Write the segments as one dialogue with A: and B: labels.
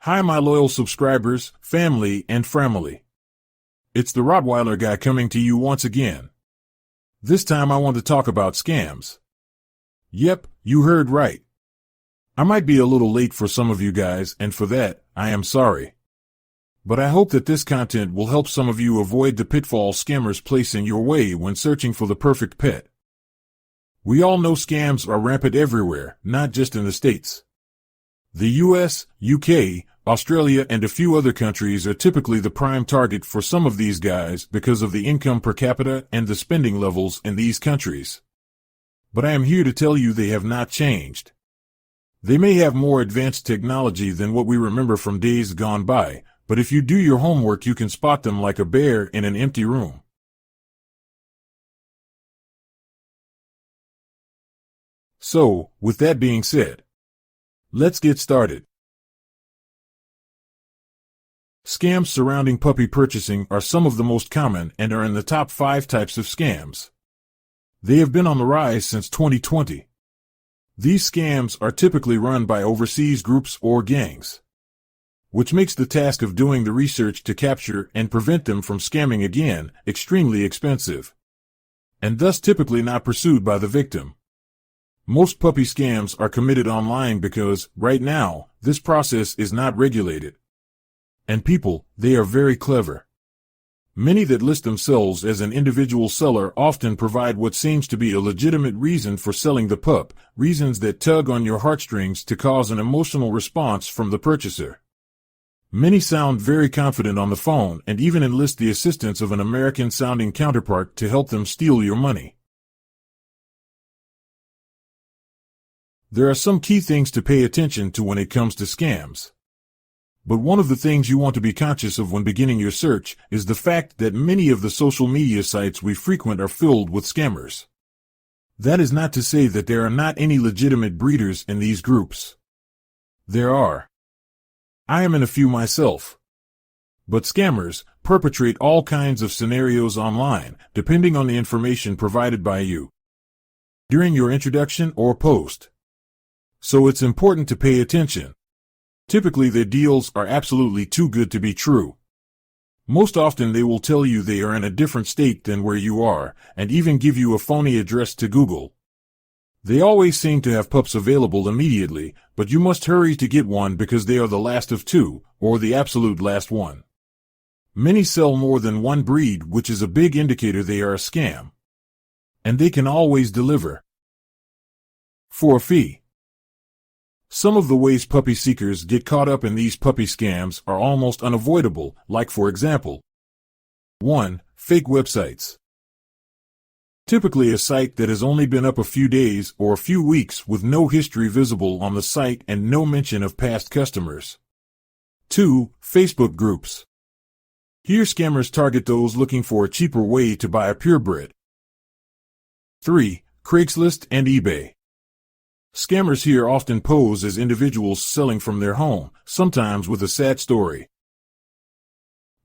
A: Hi my loyal subscribers, family and framily. It's the Rottweiler guy coming to you once again. This time I want to talk about scams. Yep, you heard right. I might be a little late for some of you guys, and for that, I am sorry. But I hope that this content will help some of you avoid the pitfalls scammers place in your way when searching for the perfect pet. We all know scams are rampant everywhere, not just in the States. The US, UK, Australia and a few other countries are typically the prime target for some of these guys because of the income per capita and the spending levels in these countries. But I am here to tell you they have not changed. They may have more advanced technology than what we remember from days gone by, but if you do your homework you can spot them like a bear in an empty room. So, with that being said, let's get started. Scams surrounding puppy purchasing are some of the most common and are in the top 5 types of scams. They have been on the rise since 2020. These scams are typically run by overseas groups or gangs, which makes the task of doing the research to capture and prevent them from scamming again extremely expensive, and thus typically not pursued by the victim. Most puppy scams are committed online because, right now, this process is not regulated. And people, they are very clever. Many that list themselves as an individual seller often provide what seems to be a legitimate reason for selling the pup, reasons that tug on your heartstrings to cause an emotional response from the purchaser. Many sound very confident on the phone and even enlist the assistance of an American-sounding counterpart to help them steal your money. There are some key things to pay attention to when it comes to scams. But one of the things you want to be conscious of when beginning your search is the fact that many of the social media sites we frequent are filled with scammers. That is not to say that there are not any legitimate breeders in these groups. There are. I am in a few myself. But scammers perpetrate all kinds of scenarios online, depending on the information provided by you during your introduction or post. So it's important to pay attention. Typically their deals are absolutely too good to be true. Most often they will tell you they are in a different state than where you are, and even give you a phony address to Google. They always seem to have pups available immediately, but you must hurry to get one because they are the last of two, or the absolute last one. Many sell more than one breed, which is a big indicator they are a scam. And they can always deliver for a fee. Some of the ways puppy seekers get caught up in these puppy scams are almost unavoidable, like for example, 1. Fake websites. Typically a site that has only been up a few days or a few weeks with no history visible on the site and no mention of past customers. 2. Facebook groups. Here scammers target those looking for a cheaper way to buy a purebred. 3. Craigslist and eBay. Scammers here often pose as individuals selling from their home, sometimes with a sad story.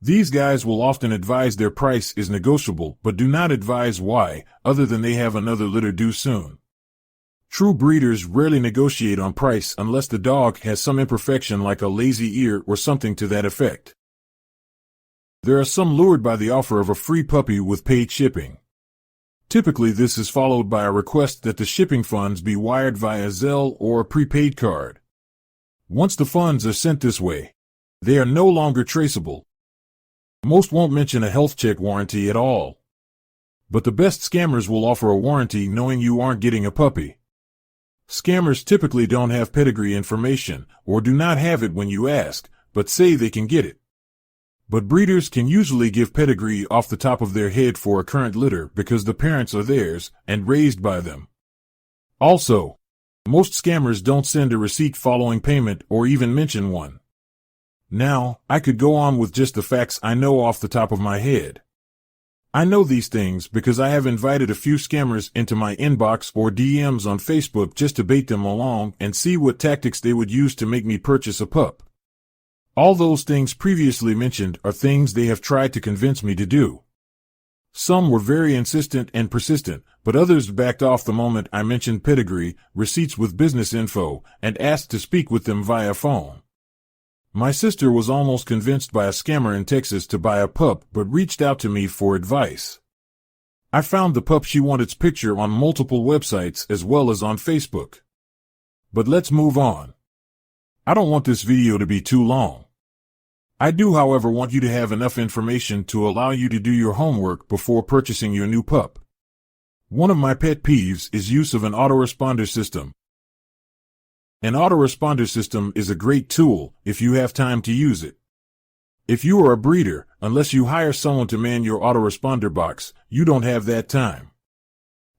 A: These guys will often advise their price is negotiable but do not advise why, other than they have another litter due soon. True breeders rarely negotiate on price unless the dog has some imperfection like a lazy ear or something to that effect. There are some lured by the offer of a free puppy with paid shipping. Typically this is followed by a request that the shipping funds be wired via Zelle or a prepaid card. Once the funds are sent this way, they are no longer traceable. Most won't mention a health check warranty at all. But the best scammers will offer a warranty knowing you aren't getting a puppy. Scammers typically don't have pedigree information, or do not have it when you ask, but say they can get it. But breeders can usually give pedigree off the top of their head for a current litter because the parents are theirs and raised by them. Also, most scammers don't send a receipt following payment or even mention one. Now, I could go on with just the facts I know off the top of my head. I know these things because I have invited a few scammers into my inbox or DMs on Facebook just to bait them along and see what tactics they would use to make me purchase a pup. All those things previously mentioned are things they have tried to convince me to do. Some were very insistent and persistent, but others backed off the moment I mentioned pedigree, receipts with business info, and asked to speak with them via phone. My sister was almost convinced by a scammer in Texas to buy a pup but reached out to me for advice. I found the pup she wanted's picture on multiple websites as well as on Facebook. But let's move on. I don't want this video to be too long. I do, however, want you to have enough information to allow you to do your homework before purchasing your new pup. One of my pet peeves is use of an autoresponder system. An autoresponder system is a great tool if you have time to use it. If you are a breeder, unless you hire someone to man your autoresponder box, you don't have that time.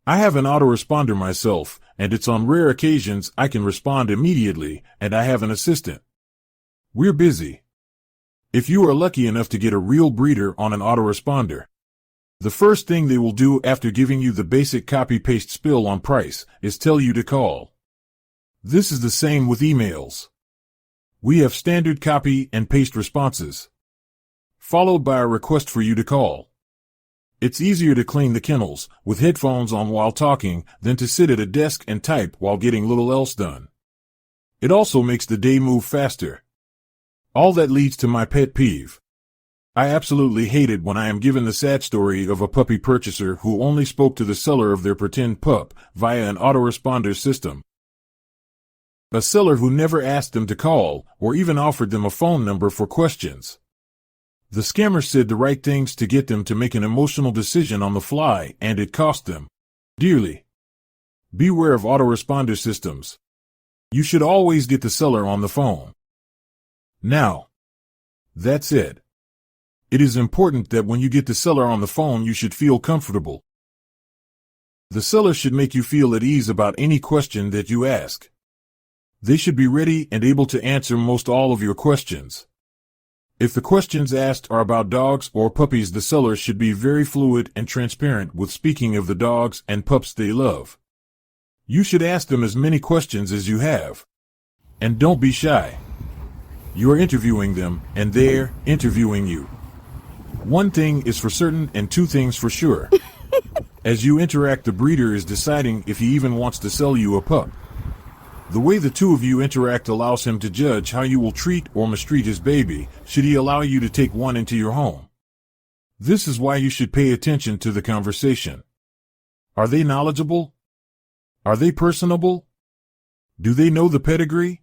A: I have an autoresponder myself, and it's on rare occasions I can respond immediately, and I have an assistant. We're busy. If you are lucky enough to get a real breeder on an autoresponder, the first thing they will do after giving you the basic copy-paste spill on price is tell you to call. This is the same with emails. We have standard copy and paste responses, followed by a request for you to call. It's easier to clean the kennels with headphones on while talking than to sit at a desk and type while getting little else done. It also makes the day move faster. All that leads to my pet peeve. I absolutely hate it when I am given the sad story of a puppy purchaser who only spoke to the seller of their pretend pup via an autoresponder system. A seller who never asked them to call or even offered them a phone number for questions. The scammer said the right things to get them to make an emotional decision on the fly, and it cost them dearly. Beware of autoresponder systems. You should always get the seller on the phone. Now, that's it. It is important that when you get the seller on the phone you should feel comfortable. The seller should make you feel at ease about any question that you ask. They should be ready and able to answer most all of your questions. If the questions asked are about dogs or puppies, the seller should be very fluid and transparent with speaking of the dogs and pups they love. You should ask them as many questions as you have. And don't be shy. You are interviewing them, and they're interviewing you. One thing is for certain and two things for sure. As you interact, the breeder is deciding if he even wants to sell you a pup. The way the two of you interact allows him to judge how you will treat or mistreat his baby, should he allow you to take one into your home. This is why you should pay attention to the conversation. Are they knowledgeable? Are they personable? Do they know the pedigree?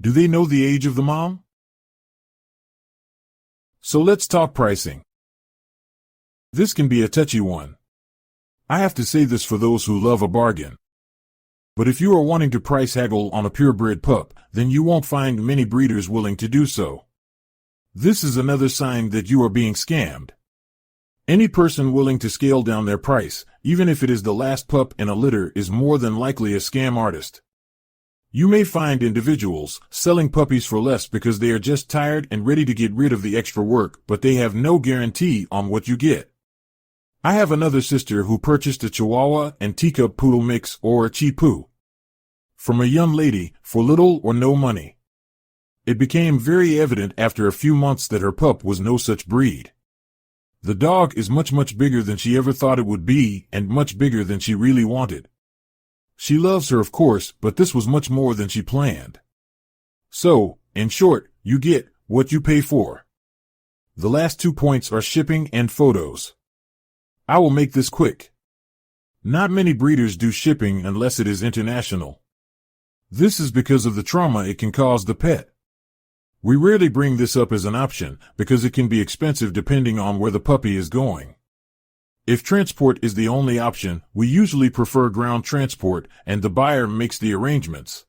A: Do they know the age of the mom? So let's talk pricing. This can be a touchy one. I have to say this for those who love a bargain. But if you are wanting to price haggle on a purebred pup, then you won't find many breeders willing to do so. This is another sign that you are being scammed. Any person willing to scale down their price, even if it is the last pup in a litter, is more than likely a scam artist. You may find individuals selling puppies for less because they are just tired and ready to get rid of the extra work, but they have no guarantee on what you get. I have another sister who purchased a Chihuahua and teacup poodle mix, or a Chi-Poo, from a young lady for little or no money. It became very evident after a few months that her pup was no such breed. The dog is much bigger than she ever thought it would be, and much bigger than she really wanted. She loves her, of course, but this was much more than she planned. So, in short, you get what you pay for. The last 2 points are shipping and photos. I will make this quick. Not many breeders do shipping unless it is international. This is because of the trauma it can cause the pet. We rarely bring this up as an option because it can be expensive depending on where the puppy is going. If transport is the only option, we usually prefer ground transport, and the buyer makes the arrangements.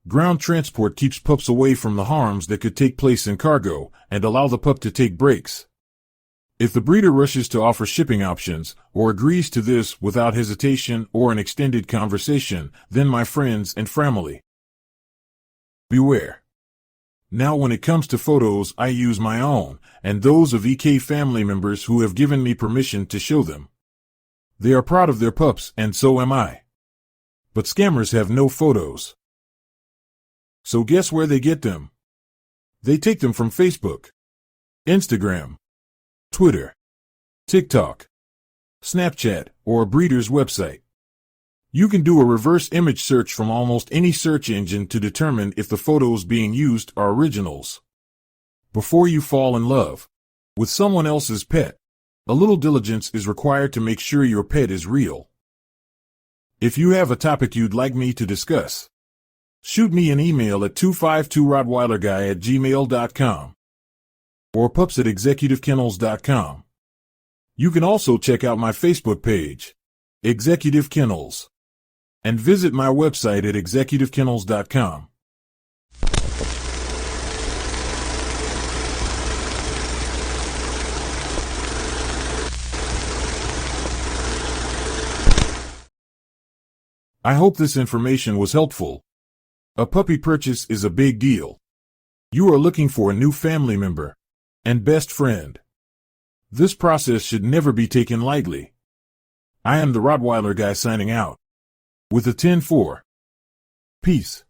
A: Ground transport keeps pups away from the harms that could take place in cargo and allow the pup to take breaks. If the breeder rushes to offer shipping options, or agrees to this without hesitation or an extended conversation, then my friends and family, beware. Now when it comes to photos, I use my own, and those of EK family members who have given me permission to show them. They are proud of their pups, and so am I. But scammers have no photos. So guess where they get them? They take them from Facebook, Instagram, Twitter, TikTok, Snapchat, or a breeder's website. You can do a reverse image search from almost any search engine to determine if the photos being used are originals. Before you fall in love with someone else's pet, a little diligence is required to make sure your pet is real. If you have a topic you'd like me to discuss, shoot me an email at 252rottweilerguy@gmail.com or pups@executivekennels.com. You can also check out my Facebook page, Executive Kennels, and visit my website at executivekennels.com. I hope this information was helpful. A puppy purchase is a big deal. You are looking for a new family member and best friend. This process should never be taken lightly. I am the Rottweiler guy signing out with a 10-4. Peace.